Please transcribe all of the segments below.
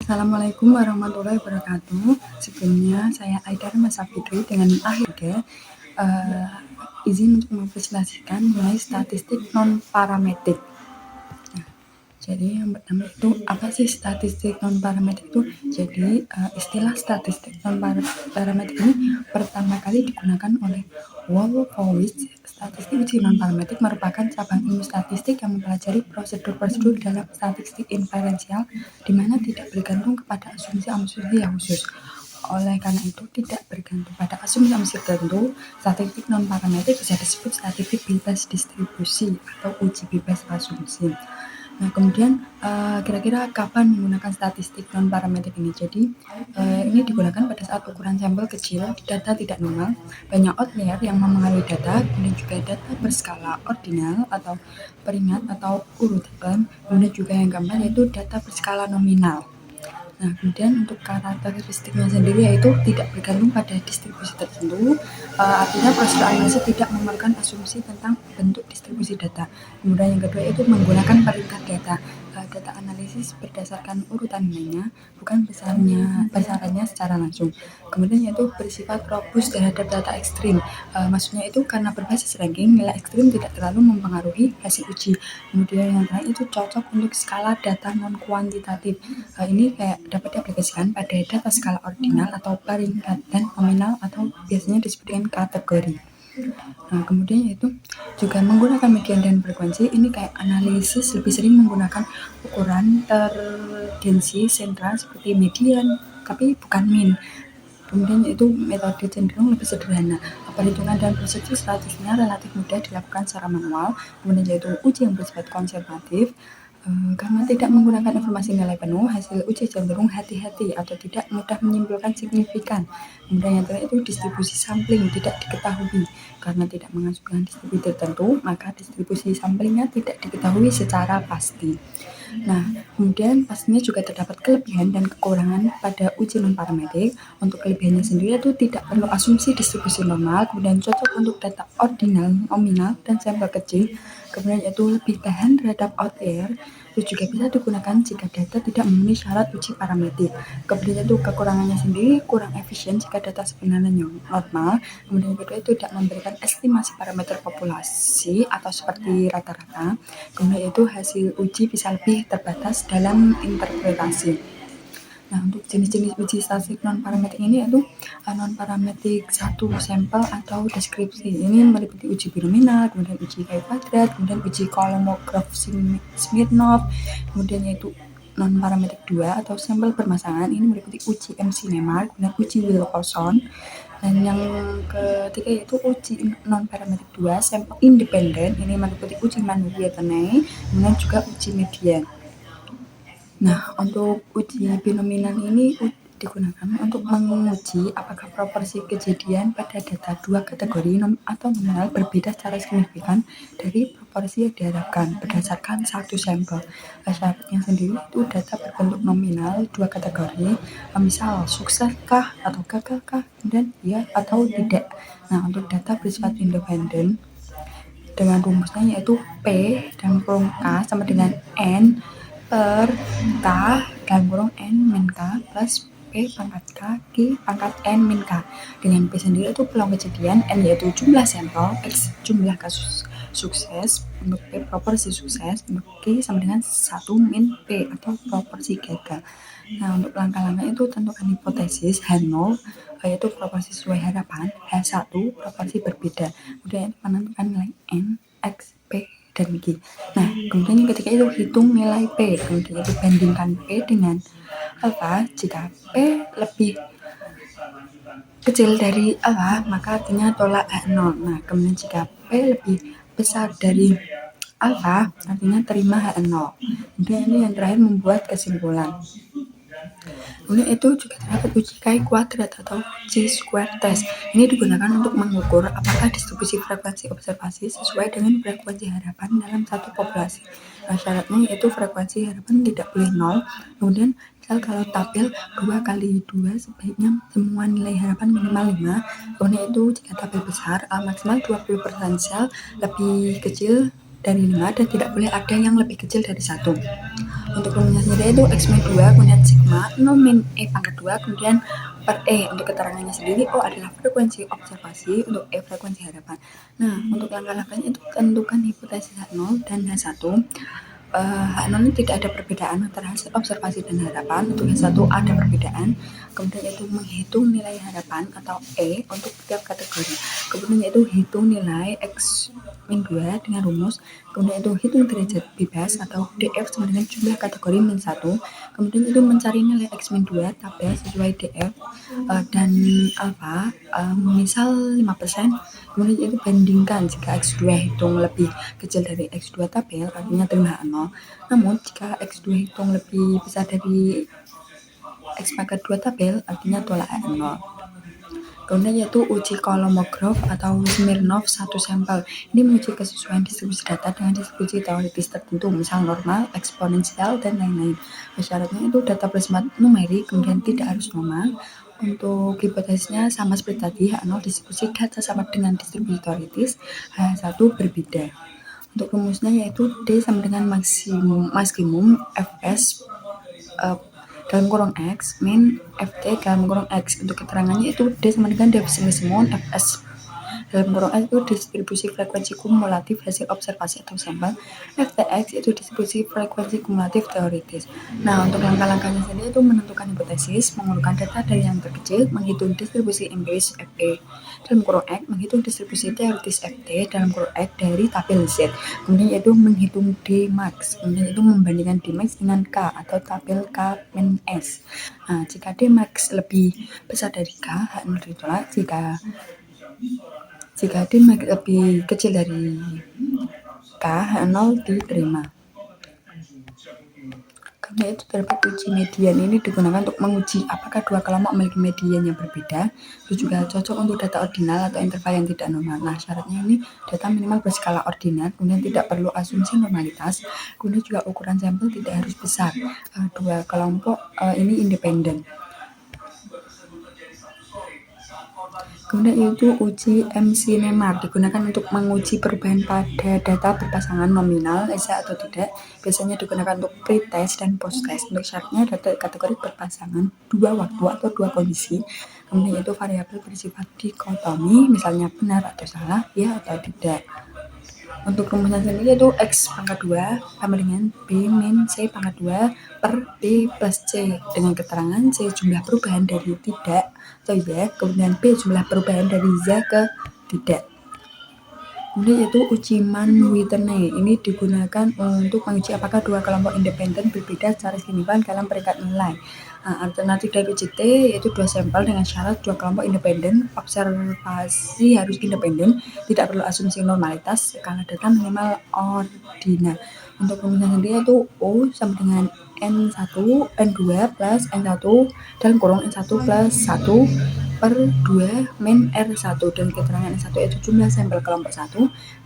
Assalamualaikum warahmatullahi wabarakatuh. Sebelumnya saya Aida Masa Fitri dengan akhirnya izin untuk mempresentasikan mengenai statistik non-parametrik. Jadi yang pertama itu apa sih statistik non-parametrik itu? Jadi istilah statistik non-parametrik ini pertama kali digunakan oleh Wolfowitz. Statistik uji non-parametrik merupakan cabang ilmu statistik yang mempelajari prosedur-prosedur dalam statistik inferensial di mana tidak bergantung kepada asumsi-asumsi yang khusus. Oleh karena itu, tidak bergantung pada asumsi tertentu, statistik non-parametrik bisa disebut statistik bebas distribusi atau uji bebas asumsi. Nah, kemudian kira-kira kapan menggunakan statistik non-parametrik ini? Jadi, ini digunakan pada saat ukuran sampel kecil, data tidak normal, banyak outlier yang mempengaruhi data, kemudian juga data berskala ordinal atau peringat atau urutan, kemudian juga yang keempat yaitu data berskala nominal. Nah, kemudian untuk karakteristiknya sendiri yaitu tidak bergantung pada distribusi tertentu, artinya prosedur analisis tidak memerlukan asumsi tentang bentuk distribusi data. Kemudian yang kedua itu menggunakan peringkat data. Data analisis berdasarkan urutan nilainya, bukan besarannya secara langsung. Kemudian yaitu bersifat robust terhadap data ekstrim. Maksudnya itu karena berbasis ranking, nilai ekstrim tidak terlalu mempengaruhi hasil uji. Kemudian yang terakhir itu cocok untuk skala data non kuantitatif. Ini kayak dapat diaplikasikan pada data skala ordinal atau peringkat dan nominal atau biasanya disebut dengan kategori. Nah, kemudian yaitu juga menggunakan median dan frekuensi. Ini kayak analisis lebih sering menggunakan ukuran tendensi sentral seperti median, tapi bukan mean. Kemudian yaitu metode cenderung lebih sederhana. Perhitungan dan prosedur statistiknya relatif mudah dilakukan secara manual. Kemudian yaitu uji yang bersifat konservatif. Karena tidak menggunakan informasi nilai penuh, hasil uji cenderung hati-hati atau tidak mudah menyimpulkan signifikan. Kemudian yang terakhir itu distribusi sampling tidak diketahui. Karena tidak mengajukan distribusi tertentu, maka distribusi samplingnya tidak diketahui secara pasti. Nah, kemudian pastinya juga terdapat kelebihan dan kekurangan pada uji non-parametrik. Untuk kelebihannya sendiri itu tidak perlu asumsi distribusi normal, kemudian cocok untuk data ordinal, nominal, dan sampel kecil. Kemudian yaitu lebih tahan terhadap outlier. Itu juga bisa digunakan jika data tidak memenuhi syarat uji parametrik. Kemudian itu kekurangannya sendiri kurang efisien jika data sebenarnya normal. Kemudian kedua itu tidak memberikan estimasi parameter populasi atau seperti rata-rata. Kemudian itu hasil uji bisa lebih terbatas dalam interpretasi. Nah, untuk jenis-jenis uji statistik non-parametrik ini yaitu non-parametrik satu sampel atau deskripsi. Ini meliputi uji binominal, kemudian uji K-kuadrat, kemudian uji Kolmogorov Smirnov, kemudian yaitu non-parametrik 2 atau sampel bermasangan. Ini meliputi uji MC-Nemark, kemudian uji Wilcoxon. Dan yang ketiga yaitu uji non-parametrik 2 sampel independen. Ini meliputi uji Mann-Whitney, kemudian juga uji median. Nah, untuk uji binominal ini digunakan untuk menguji apakah proporsi kejadian pada data dua kategori atau nominal berbeda secara signifikan dari proporsi yang diharapkan berdasarkan satu sampel. Syaratnya sendiri itu data berbentuk nominal dua kategori, misal sukseskah atau gagalkah, dan ya atau tidak. Nah, untuk data bersifat independen dengan rumusnya yaitu P dan kurung K sama dengan N per K dalam kurung N min K plus P pangkat K Q pangkat N min K. Dengan P sendiri itu peluang kejadian, N yaitu jumlah sampel, X jumlah kasus sukses, untuk P proporsi sukses, untuk Q sama dengan 1 min P atau proporsi gagal. Nah, untuk langkah-langkah itu tentukan hipotesis H0 yaitu proporsi sesuai harapan, H1 proporsi berbeda, kemudian menentukan nilai N, X, P, dan Q. Nah, kemudian yang ketiga itu hitung nilai P, kemudian itu bandingkan P dengan alfa. Jika P lebih kecil dari alfa, maka artinya tolak H0. Nah, kemudian jika P lebih besar dari alfa, artinya terima H0. Kemudian ini yang terakhir membuat kesimpulan. Kemudian itu juga terdapat uji K-kuadrat atau chi-square test. Ini digunakan untuk mengukur apakah distribusi frekuensi observasi sesuai dengan frekuensi harapan dalam satu populasi. Nah, syaratnya yaitu frekuensi harapan tidak boleh 0. Kemudian misal kalau tabel 2 kali 2 sebaiknya semua nilai harapan minimal 5. Kemudian itu jika tabel besar maksimal 20% sel lebih kecil dari 5 dan tidak boleh ada yang lebih kecil dari 1. Untuk rumusnya sendiri itu X min 2 kuadrat sigma 0 min E pangkat 2 kemudian per E. Untuk keterangannya sendiri O adalah frekuensi observasi, untuk E frekuensi harapan. Nah, untuk langkah-langkahnya itu tentukan hipotesis H0 dan H1. H0 ini tidak ada perbedaan antara hasil observasi dan harapan. Untuk H1 ada perbedaan. Kemudian itu menghitung nilai harapan atau E untuk setiap kategori. Kemudian itu hitung nilai X min 2 dengan rumus. Kemudian itu hitung derajat bebas atau DF sama dengan jumlah kategori min 1. Kemudian itu mencari nilai X min 2 tabel sesuai DF dan alfa, misal 5%. Kemudian itu bandingkan jika X2 hitung lebih kecil dari X2 tabel, artinya terima H0. Namun jika X2 hitung lebih besar dari X pangkat 2 tabel, artinya tolak H0. Kemudian yaitu uji Kolmogorov atau Smirnov satu sampel. Ini menguji kesesuaian distribusi data dengan distribusi teoritis tertentu, misal normal, eksponensial, dan lain-lain. Syaratnya itu data bersifat numerik, kemudian tidak harus normal. Untuk hipotesisnya sama seperti tadi, H0 distribusi data sama dengan distribusi teoritis, H1 berbeda. Untuk rumusnya yaitu D sama dengan maksimum Fs dalam kurung X min Ft dalam kurung X. Untuk keterangannya itu D sama dengan definisi maksimum Fs dalam kurung X itu distribusi frekuensi kumulatif hasil observasi atau sampel. Ftx itu distribusi frekuensi kumulatif teoritis. Nah, untuk langkah-langkahnya sendiri itu menentukan hipotesis, mengumpulkan data dari yang terkecil, menghitung distribusi empiris Fe dalam kurung X, menghitung distribusi teoritis Ft dalam kurung X dari tabel Z. Kemudian yaitu menghitung D max, kemudian itu membandingkan D max dengan K atau tabel K min S. Nah, jika D max lebih besar dari K, H0 ditolak. Jika D max lebih kecil dari K, H0 diterima. Karena itu terdapat uji median. Ini digunakan untuk menguji apakah dua kelompok memiliki median yang berbeda. Itu juga cocok untuk data ordinal atau interval yang tidak normal. Nah, syaratnya ini data minimal berskala ordinal, kemudian tidak perlu asumsi normalitas, kemudian juga ukuran sampel tidak harus besar. Dua kelompok ini independen. Kemudian itu uji M-Sinemar digunakan untuk menguji perubahan pada data berpasangan nominal, esa atau tidak. Biasanya digunakan untuk pre-test dan post-test. Untuk syaratnya data kategori berpasangan dua waktu atau dua kondisi. Kemudian itu variabel bersifat dikotomi, misalnya benar atau salah, ya atau tidak. Untuk rumusnya sendiri itu X pangkat 2 sama dengan B min C pangkat 2 per B plus C, dengan keterangan C jumlah perubahan dari tidak atau ya, kemudian B jumlah perubahan dari ya ke tidak. Kemudian itu uji Mann-Whitney. Ini digunakan untuk menguji apakah dua kelompok independen berbeda secara signifikan dalam peringkat nilai. Alternatif dari uji T yaitu dua sampel dengan syarat dua kelompok independen, observasi harus independen, tidak perlu asumsi normalitas, skala data minimal ordinal. Untuk rumusnya sendiri itu O sama dengan N1, N2 plus N1 dalam kurung N1 plus 1 per 2 min R1, dan keterangan R1 itu jumlah sampel kelompok 1,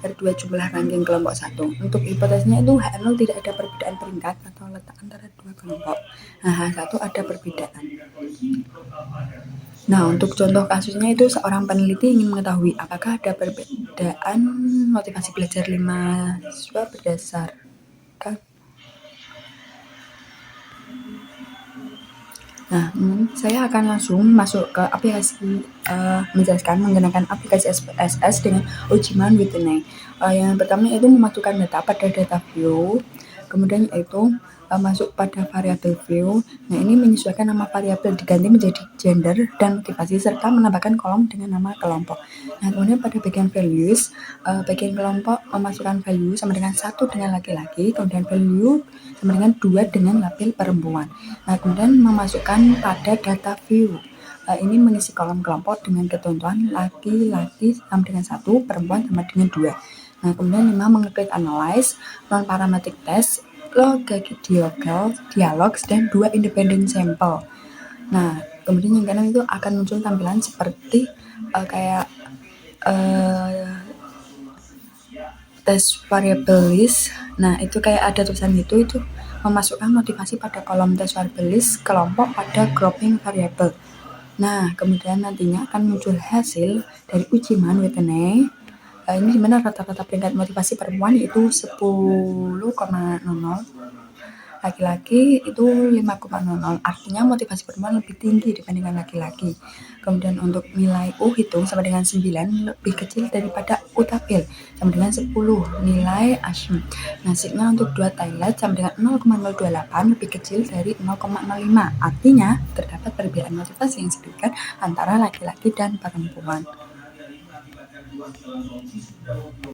R2 jumlah ranking kelompok 1. Untuk hipotesisnya itu H0 tidak ada perbedaan peringkat atau letak antara dua kelompok. Nah, H1 ada perbedaan. Nah, untuk contoh kasusnya itu seorang peneliti ingin mengetahui apakah ada perbedaan motivasi belajar 5 siswa berdasarkan. Nah, saya akan langsung masuk ke aplikasi, menjelaskan menggunakan aplikasi SPSS dengan uji Mann-Whitney. Yang pertama itu memasukkan data pada data view, kemudian yaitu masuk pada variabel view. Nah, ini menyesuaikan nama variabel diganti menjadi gender dan motivasi serta menambahkan kolom dengan nama kelompok. Nah, kemudian pada bagian values, bagian kelompok memasukkan value sama dengan 1 dengan laki-laki, kemudian value sama dengan 2 dengan label perempuan. Nah, kemudian memasukkan pada data view. Ini mengisi kolom kelompok dengan ketentuan laki-laki sama dengan 1, perempuan sama dengan 2. Nah, kemudian 5 mengeklik analyze, non-parametric test, logik dialog, dan 2 independent sampel. Nah, kemudian yang kanan itu akan muncul tampilan seperti kayak test variable list. Nah, itu kayak ada tulisan itu memasukkan motivasi pada kolom test variable list, kelompok pada grouping variable. Nah, kemudian nantinya akan muncul hasil dari uji Mann-Whitney. Ini dimana rata-rata peringkat motivasi perempuan itu 10,00, laki-laki itu 5,00, artinya motivasi perempuan lebih tinggi dibandingkan laki-laki. Kemudian untuk nilai U hitung sama dengan 9 lebih kecil daripada U tabel sama dengan 10. Nilai ASM nasibnya untuk 2 toilet sama dengan 0,028 lebih kecil dari 0,05. Artinya terdapat perbedaan motivasi yang signifikan antara laki-laki dan perempuan.